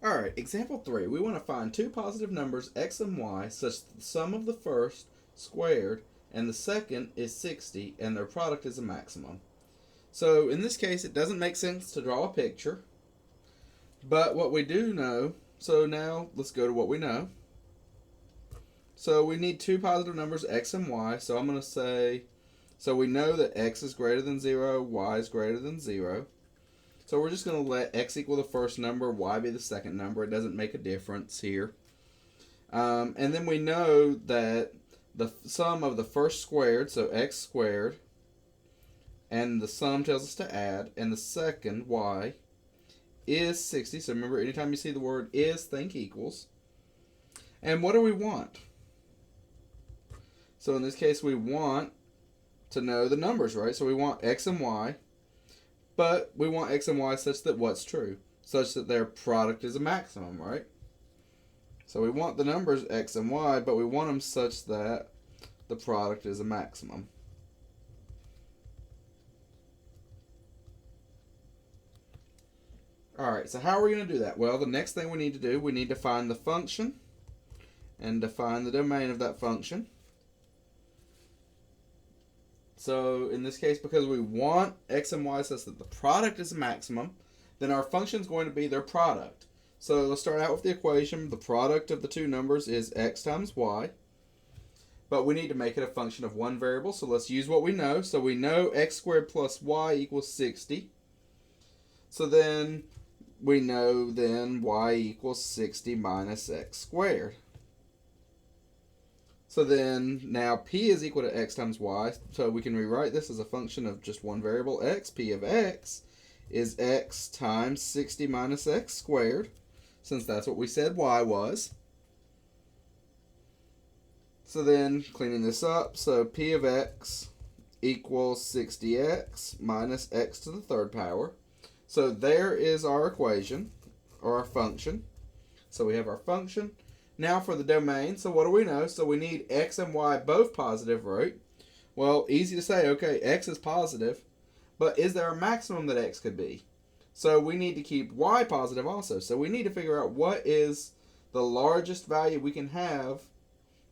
Alright, example 3. We want to find two positive numbers x and y such that the sum of the first squared and the second is 60 and their product is a maximum. So in this case it doesn't make sense to draw a picture, but what we do know, so now let's go to what we know. So we need two positive numbers x and y, so I'm going to say, so we know that x is greater than 0, y is greater than 0. So we're just going to let x equal the first number, y be the second number. It doesn't make a difference here. And then we know that the sum of the first squared, so x squared, and the sum tells us to add, and the second, y, is 60. So remember, anytime you see the word is, think equals. And what do we want? So in this case, we want to know the numbers, right? So we want x and y. But we want x and y such that what's true? Such that their product is a maximum, right? So we want the numbers x and y, but we want them such that the product is a maximum. Alright, so how are we going to do that? Well, the next thing we need to do, we need to find the function and define the domain of that function. So in this case, because we want x and y such that the product is a maximum, then our function is going to be their product. So let's start out with the equation. The product of the two numbers is x times y. But we need to make it a function of one variable, so let's use what we know. So we know x squared plus y equals 60. So then we know then y equals 60 minus x squared. So then now p is equal to x times y, so we can rewrite this as a function of just one variable x. P of x is x times 60 minus x squared, since that's what we said y was. So then cleaning this up, so p of x equals 60x minus x to the third power. So there is our equation, or our function. So we have our function. Now for the domain, so what do we know? So we need x and y both positive, right? Well, easy to say, okay, x is positive, but is there a maximum that x could be? So we need to keep y positive also. So we need to figure out what is the largest value we can have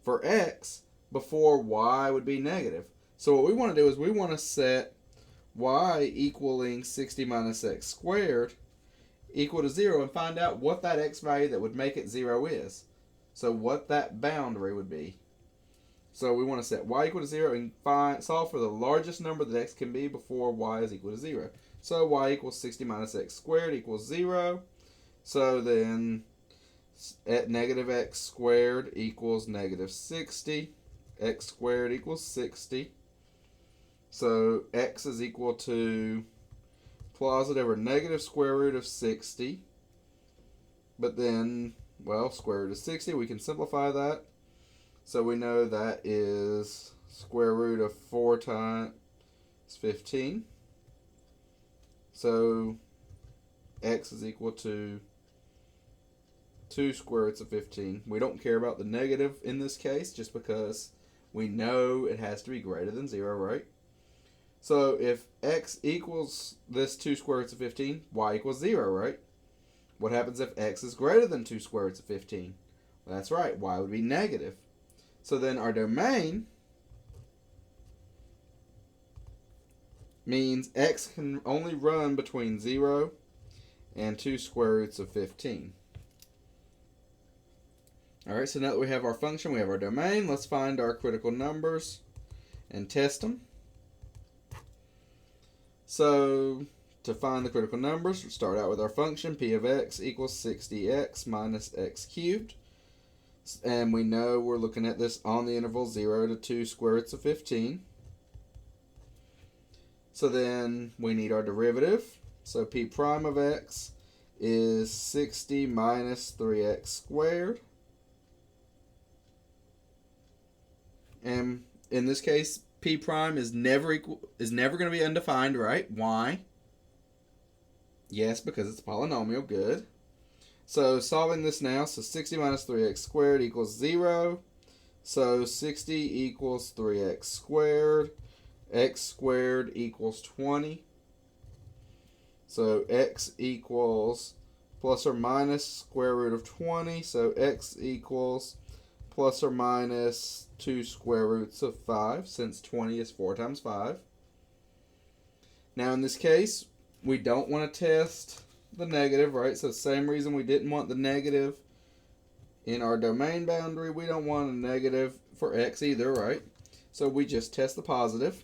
for x before y would be negative. So what we want to do is we want to set y equaling 60 minus x squared equal to 0 and find out what that x value that would make it 0 is. So what that boundary would be. So we want to set y equal to 0 and solve for the largest number that x can be before y is equal to 0. So y equals 60 minus x squared equals 0. So then at negative x squared equals negative 60. X squared equals 60. So x is equal to positive or negative square root of 60. But then, well, square root of 60, we can simplify that. So we know that is square root of 4 times 15. So x is equal to 2 square roots of 15. We don't care about the negative in this case just because we know it has to be greater than 0, right? So if x equals this 2 square roots of 15, y equals 0, right? What happens if x is greater than 2 square roots of 15? Well, that's right, y would be negative. So then our domain means x can only run between 0 and 2 square roots of 15. Alright, so now that we have our function, we have our domain, let's find our critical numbers and test them. So to find the critical numbers, we'll start out with our function. P of x equals 60x minus x cubed. And we know we're looking at this on the interval 0 to 2 square roots of 15. So then we need our derivative. So p prime of x is 60 minus 3x squared. And in this case, p prime is never going to be undefined, right? Why? Yes, because it's a polynomial. Good. So solving this now, so 60 minus 3x squared equals 0. So 60 equals 3x squared. X squared equals 20. So x equals plus or minus square root of 20. So x equals plus or minus 2 square roots of 5, since 20 is 4 times 5. Now in this case, we don't want to test the negative, right? So same reason we didn't want the negative in our domain boundary, we don't want a negative for x either, right? So we just test the positive.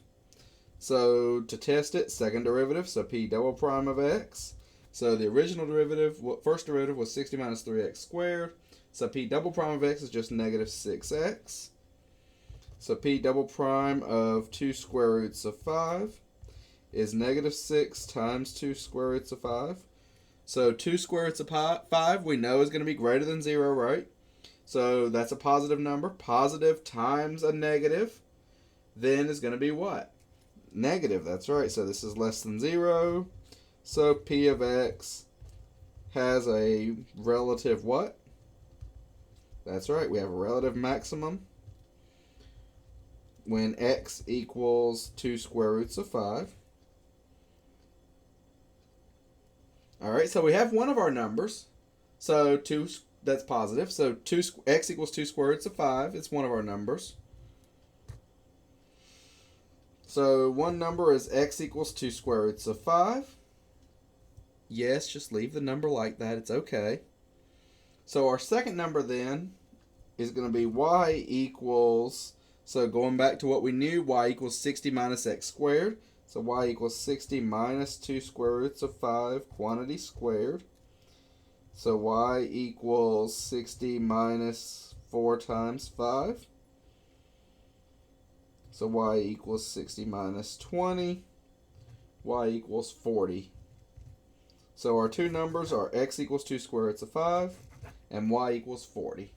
So to test it, second derivative, so p double prime of x. So the original derivative, first derivative was 60 minus 3x squared. So p double prime of x is just negative 6x. So p double prime of 2 square roots of 5 is negative 6 times 2 square roots of 5. So 2 square roots of 5 we know is going to be greater than 0, right? So that's a positive number. Positive times a negative then is going to be what? Negative, that's right. So this is less than 0. So p of x has a relative what? That's right, we have a relative maximum when x equals 2 square roots of 5. Alright, so we have one of our numbers. So 2, that's positive. So x equals 2 square roots of 5. It's one of our numbers. So one number is x equals 2 square roots of 5. Yes, just leave the number like that. It's okay. So our second number then is going to be y equals, so going back to what we knew, y equals 60 minus x squared. So y equals 60 minus 2 square roots of 5 quantity squared. So y equals 60 minus 4 times 5. So y equals 60 minus 20. Y equals 40. So our two numbers are x equals 2 square roots of 5 and y equals 40.